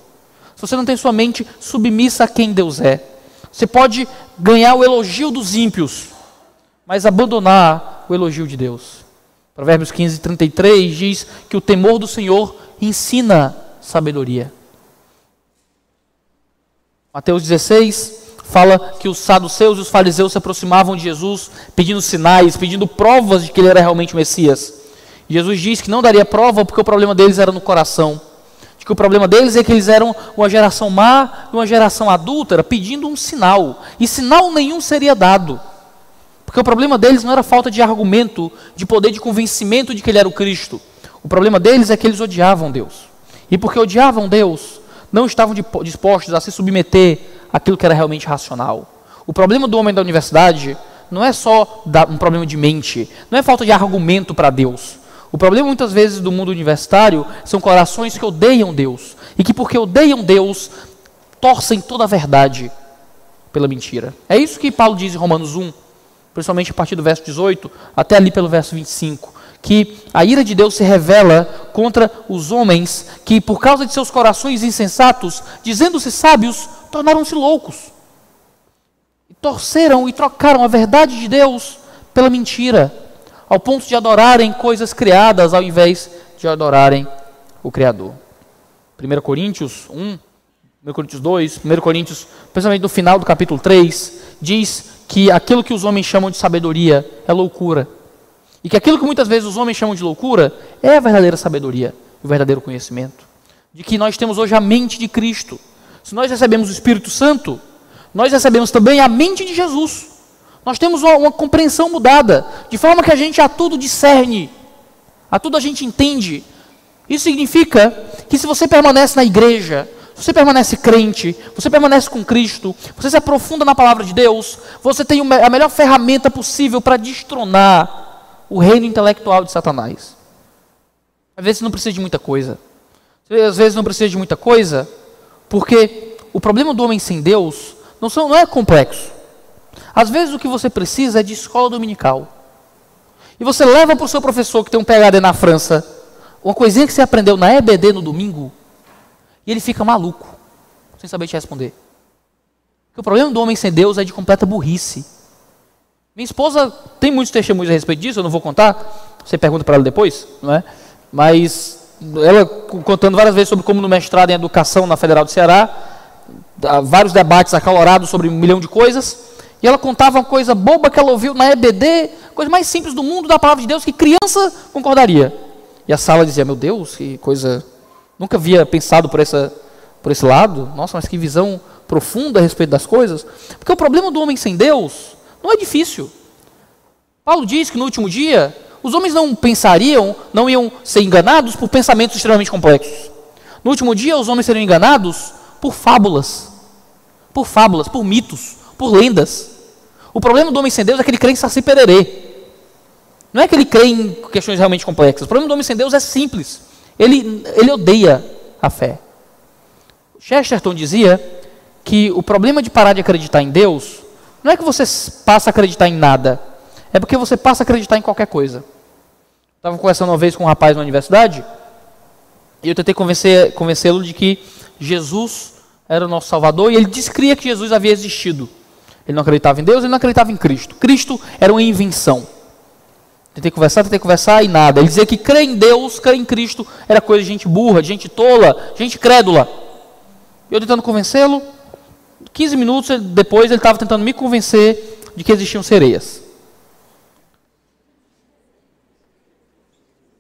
B: se você não tem sua mente submissa a quem Deus é, você pode ganhar o elogio dos ímpios, mas abandonar o elogio de Deus. Provérbios 15:33 diz que o temor do Senhor ensina sabedoria. Mateus 16 fala que os saduceus e os fariseus se aproximavam de Jesus pedindo sinais, pedindo provas de que ele era realmente o Messias. E Jesus diz que não daria prova porque o problema deles era no coração. Que o problema deles é que eles eram uma geração má e uma geração adúltera pedindo um sinal. E sinal nenhum seria dado. Porque o problema deles não era falta de argumento, de poder de convencimento de que ele era o Cristo. O problema deles é que eles odiavam Deus. E porque odiavam Deus, não estavam dispostos a se submeter àquilo que era realmente racional. O problema do homem da universidade não é só um problema de mente, não é falta de argumento para Deus. O problema muitas vezes do mundo universitário são corações que odeiam Deus e que porque odeiam Deus, torcem toda a verdade pela mentira. É isso que Paulo diz em Romanos 1, principalmente a partir do verso 18, até ali pelo verso 25, que a ira de Deus se revela contra os homens que por causa de seus corações insensatos, dizendo-se sábios, tornaram-se loucos. E torceram e trocaram a verdade de Deus pela mentira, ao ponto de adorarem coisas criadas ao invés de adorarem o Criador. 1 Coríntios 1, 1 Coríntios 2, 1 Coríntios, principalmente no final do capítulo 3, diz que aquilo que os homens chamam de sabedoria é loucura. E que aquilo que muitas vezes os homens chamam de loucura é a verdadeira sabedoria, o verdadeiro conhecimento. De que nós temos hoje a mente de Cristo. Se nós recebemos o Espírito Santo, nós recebemos também a mente de Jesus. Nós temos uma compreensão mudada, de forma que a gente a tudo discerne, a tudo a gente entende. Isso significa que se você permanece na igreja, se você permanece crente, você permanece com Cristo, você se aprofunda na palavra de Deus, você tem a melhor ferramenta possível para destronar o reino intelectual de Satanás. Às vezes não precisa de muita coisa. Às vezes não precisa de muita coisa, porque o problema do homem sem Deus não é complexo. Às vezes o que você precisa é de escola dominical. E você leva para o seu professor que tem um PhD na França, uma coisinha que você aprendeu na EBD no domingo, e ele fica maluco, sem saber te responder. Porque o problema do homem sem Deus é de completa burrice. Minha esposa tem muitos testemunhos a respeito disso, eu não vou contar, você pergunta para ela depois, não é? Mas ela contando várias vezes sobre como no mestrado em educação na Federal do Ceará, vários debates acalorados sobre 1 milhão de coisas, e ela contava uma coisa boba que ela ouviu na EBD, coisa mais simples do mundo da palavra de Deus, que criança concordaria. E a sala dizia, meu Deus, que coisa, nunca havia pensado por esse lado, nossa, mas que visão profunda a respeito das coisas. Porque o problema do homem sem Deus não é difícil. Paulo diz que no último dia, os homens não iam ser enganados por pensamentos extremamente complexos. No último dia, os homens seriam enganados por fábulas, por mitos, por lendas. O problema do homem sem Deus é que ele crê em Saci Pererê. Não é que ele crê em questões realmente complexas. O problema do homem sem Deus é simples. Ele odeia a fé. Chesterton dizia que o problema de parar de acreditar em Deus não é que você passa a acreditar em nada, é porque você passa a acreditar em qualquer coisa. Estava conversando uma vez com um rapaz na universidade e eu tentei convencê-lo de que Jesus era o nosso Salvador, e ele cria que Jesus havia existido. Ele não acreditava em Deus, ele não acreditava em Cristo. Cristo era uma invenção. Tentei conversar e nada. Ele dizia que crer em Deus, crer em Cristo era coisa de gente burra, de gente tola, de gente crédula. Eu tentando convencê-lo, 15 minutos depois ele estava tentando me convencer de que existiam sereias.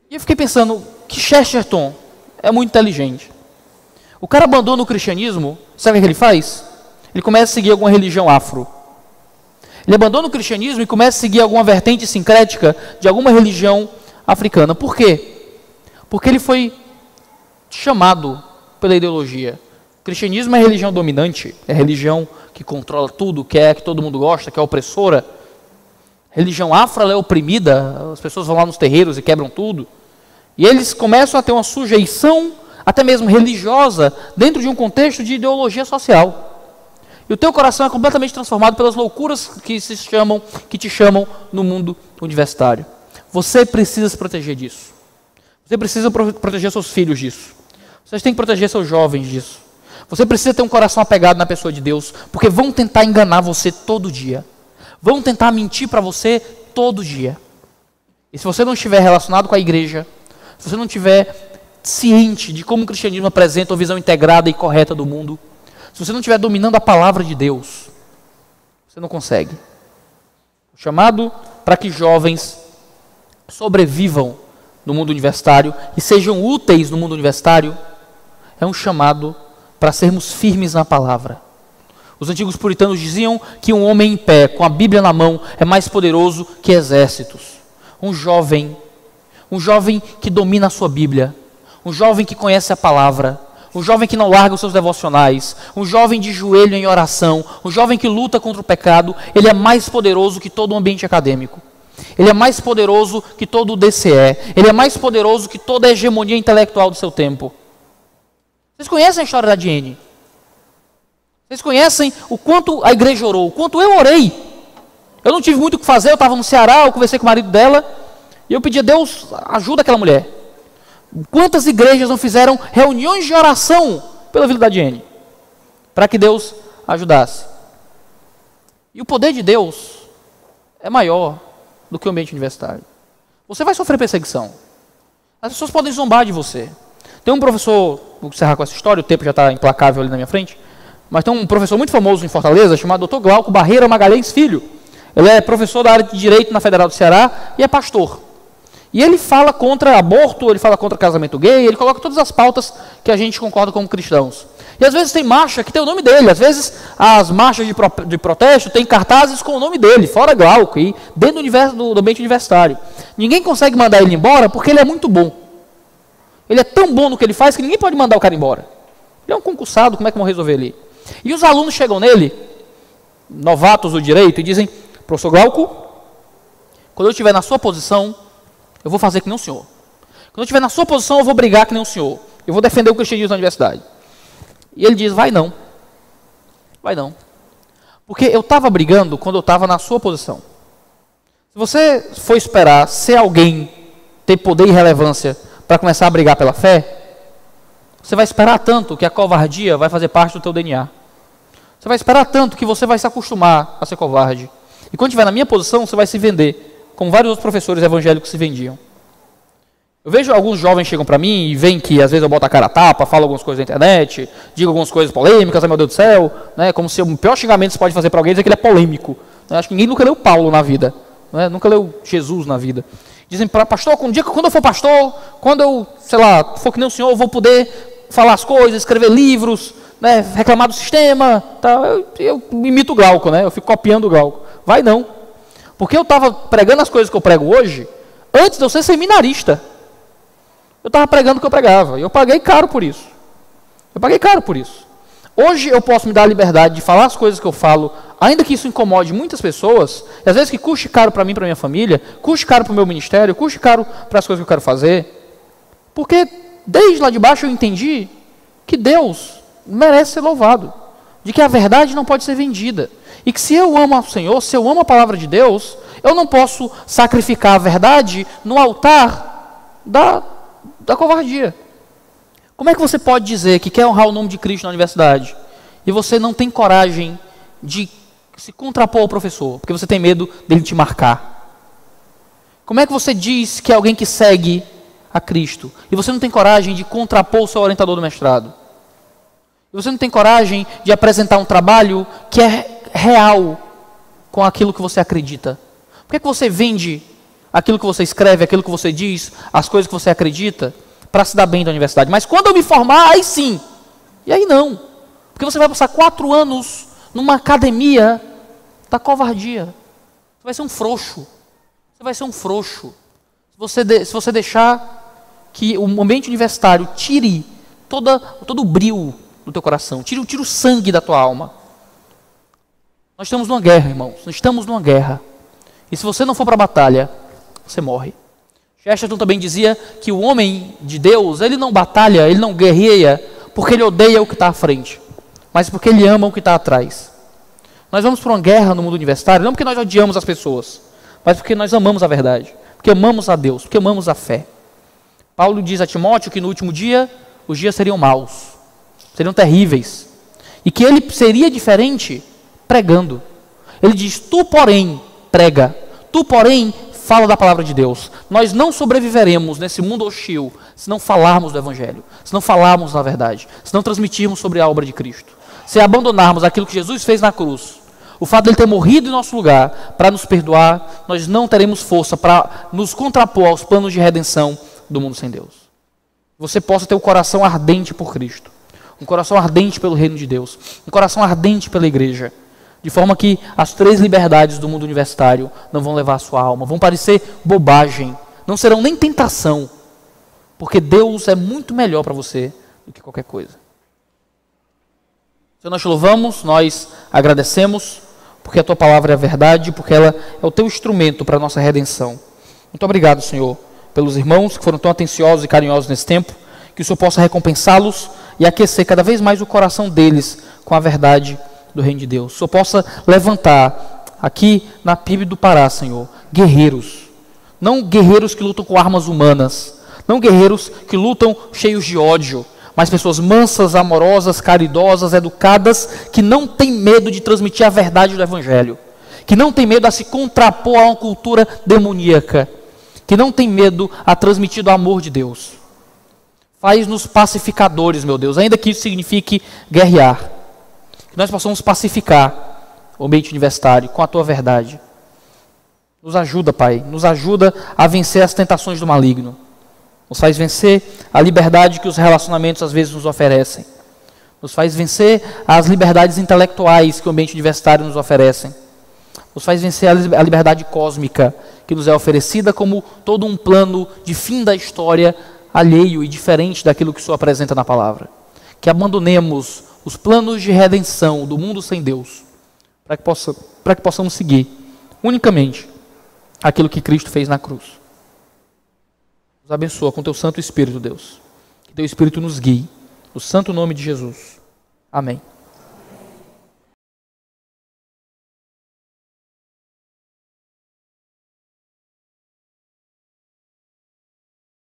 B: E eu fiquei pensando que Chesterton é muito inteligente. O cara abandona o cristianismo, sabe o que ele faz? Ele começa a seguir alguma religião afro. Ele abandona o cristianismo e começa a seguir alguma vertente sincrética de alguma religião africana. Por quê? Porque ele foi chamado pela ideologia. O cristianismo é a religião dominante, é a religião que controla tudo, que todo mundo gosta, que é opressora. A religião afro ela é oprimida, as pessoas vão lá nos terreiros e quebram tudo. E eles começam a ter uma sujeição, até mesmo religiosa, dentro de um contexto de ideologia social. E o teu coração é completamente transformado pelas loucuras que te chamam no mundo universitário. Você precisa se proteger disso. Você precisa proteger seus filhos disso. Você tem que proteger seus jovens disso. Você precisa ter um coração apegado na pessoa de Deus, porque vão tentar enganar você todo dia. Vão tentar mentir para você todo dia. E se você não estiver relacionado com a igreja, se você não estiver ciente de como o cristianismo apresenta uma visão integrada e correta do mundo, se você não estiver dominando a palavra de Deus, você não consegue. O chamado para que jovens sobrevivam no mundo universitário e sejam úteis no mundo universitário é um chamado para sermos firmes na palavra. Os antigos puritanos diziam que um homem em pé, com a Bíblia na mão, é mais poderoso que exércitos. Um jovem que domina a sua Bíblia, um jovem que conhece a palavra, um jovem que não larga os seus devocionais, um jovem de joelho em oração, um jovem que luta contra o pecado, ele é mais poderoso que todo o ambiente acadêmico. Ele é mais poderoso que todo o DCE. Ele é mais poderoso que toda a hegemonia intelectual do seu tempo. Vocês conhecem a história da Diene? Vocês conhecem o quanto a igreja orou, o quanto eu orei. Eu não tive muito o que fazer, eu estava no Ceará, eu conversei com o marido dela, e eu pedi a Deus, ajuda aquela mulher. Quantas igrejas não fizeram reuniões de oração pela vida da Diene, para que Deus ajudasse? E o poder de Deus é maior do que o ambiente universitário. Você vai sofrer perseguição. As pessoas podem zombar de você. Tem um professor, vou encerrar com essa história, o tempo já está implacável ali na minha frente, mas tem um professor muito famoso em Fortaleza, chamado Dr. Glauco Barreira Magalhães Filho. Ele é professor da área de Direito na Federal do Ceará e é pastor. E ele fala contra aborto, ele fala contra casamento gay, ele coloca todas as pautas que a gente concorda como cristãos. E às vezes tem marcha que tem o nome dele, às vezes as marchas de protesto tem cartazes com o nome dele, fora Glauco, e dentro do ambiente universitário. Ninguém consegue mandar ele embora porque ele é muito bom. Ele é tão bom no que ele faz que ninguém pode mandar o cara embora. Ele é um concursado, como é que vão resolver ali? E os alunos chegam nele, novatos do direito, e dizem: professor Glauco, quando eu estiver na sua posição, eu vou fazer que nem o senhor. Quando eu estiver na sua posição, eu vou brigar que nem o senhor. Eu vou defender o cristianismo na universidade. E ele diz: vai não. Vai não. Porque eu estava brigando quando eu estava na sua posição. Se você for esperar ser alguém, ter poder e relevância para começar a brigar pela fé, você vai esperar tanto que a covardia vai fazer parte do teu DNA. Você vai esperar tanto que você vai se acostumar a ser covarde. E quando estiver na minha posição, você vai se vender, como vários outros professores evangélicos se vendiam. Eu vejo alguns jovens chegam para mim e veem que às vezes eu boto a cara a tapa, falo algumas coisas na internet, digo algumas coisas polêmicas, meu Deus do céu, né, como se o pior xingamento que você pode fazer para alguém é dizer que ele é polêmico. Acho que ninguém nunca leu Paulo na vida, né, nunca leu Jesus na vida. Dizem para pastor, um dia quando eu for pastor, quando eu, sei lá, for que nem o senhor, eu vou poder falar as coisas, escrever livros, né, reclamar do sistema, tá? Eu imito o Glauco, né, eu fico copiando o Glauco. Vai não. Porque eu estava pregando as coisas que eu prego hoje, antes de eu ser seminarista. Eu estava pregando o que eu pregava, e eu paguei caro por isso. Eu paguei caro por isso. Hoje eu posso me dar a liberdade de falar as coisas que eu falo, ainda que isso incomode muitas pessoas, e às vezes que custe caro para mim, para minha família, custe caro para o meu ministério, custe caro para as coisas que eu quero fazer, porque desde lá de baixo eu entendi que Deus merece ser louvado, de que a verdade não pode ser vendida, e que se eu amo ao Senhor, se eu amo a palavra de Deus, eu não posso sacrificar a verdade no altar da covardia. Como é que você pode dizer que quer honrar o nome de Cristo na universidade e você não tem coragem de se contrapor ao professor, porque você tem medo dele te marcar? Como é que você diz que é alguém que segue a Cristo e você não tem coragem de contrapor o seu orientador do mestrado? E você não tem coragem de apresentar um trabalho que é real com aquilo que você acredita? Por que é que você vende aquilo que você escreve, aquilo que você diz, as coisas que você acredita, para se dar bem da universidade? Mas quando eu me formar, aí sim. E aí não. Porque você vai passar 4 anos numa academia da covardia. Você vai ser um frouxo. Você vai ser um frouxo. Se você deixar que o ambiente universitário tire todo o brilho do teu coração, tire o sangue da tua alma. Nós estamos numa guerra, irmãos. Nós estamos numa guerra. E se você não for para a batalha, você morre. Chesterton também dizia que o homem de Deus, ele não batalha, ele não guerreia, porque ele odeia o que está à frente, mas porque ele ama o que está atrás. Nós vamos para uma guerra no mundo universitário, não porque nós odiamos as pessoas, mas porque nós amamos a verdade, porque amamos a Deus, porque amamos a fé. Paulo diz a Timóteo que no último dia, os dias seriam maus, seriam terríveis, e que ele seria diferente pregando. Ele diz: tu, porém, prega, tu, porém, fala da palavra de Deus. Nós não sobreviveremos nesse mundo hostil se não falarmos do Evangelho, se não falarmos da verdade, se não transmitirmos sobre a obra de Cristo, se abandonarmos aquilo que Jesus fez na cruz. O fato de ele ter morrido em nosso lugar para nos perdoar, nós não teremos força para nos contrapor aos planos de redenção do mundo sem Deus. Você possa ter o coração ardente por Cristo, um coração ardente pelo reino de Deus, um coração ardente pela igreja, de forma que as 3 liberdades do mundo universitário não vão levar a sua alma, vão parecer bobagem, não serão nem tentação, porque Deus é muito melhor para você do que qualquer coisa. Senhor, nós te louvamos, nós agradecemos, porque a tua palavra é a verdade, porque ela é o teu instrumento para a nossa redenção. Muito obrigado, Senhor, pelos irmãos que foram tão atenciosos e carinhosos nesse tempo, que o Senhor possa recompensá-los e aquecer cada vez mais o coração deles com a verdade do reino de Deus. O Senhor possa levantar aqui na PIB do Pará, Senhor, guerreiros, não guerreiros que lutam com armas humanas, não guerreiros que lutam cheios de ódio, mas pessoas mansas, amorosas, caridosas, educadas, que não têm medo de transmitir a verdade do Evangelho, que não têm medo a se contrapor a uma cultura demoníaca, que não têm medo a transmitir o amor de Deus. Faz-nos pacificadores, meu Deus, ainda que isso signifique guerrear. Que nós possamos pacificar o ambiente universitário com a tua verdade. Nos ajuda, Pai. Nos ajuda a vencer as tentações do maligno. Nos faz vencer a liberdade que os relacionamentos às vezes nos oferecem. Nos faz vencer as liberdades intelectuais que o ambiente universitário nos oferecem. Nos faz vencer a liberdade cósmica que nos é oferecida como todo um plano de fim da história alheio e diferente daquilo que o Senhor apresenta na palavra. Que abandonemos os planos de redenção do mundo sem Deus, para que possamos seguir unicamente aquilo que Cristo fez na cruz. Nos abençoa com Teu Santo Espírito, Deus. Que Teu Espírito nos guie. No santo nome de Jesus. Amém.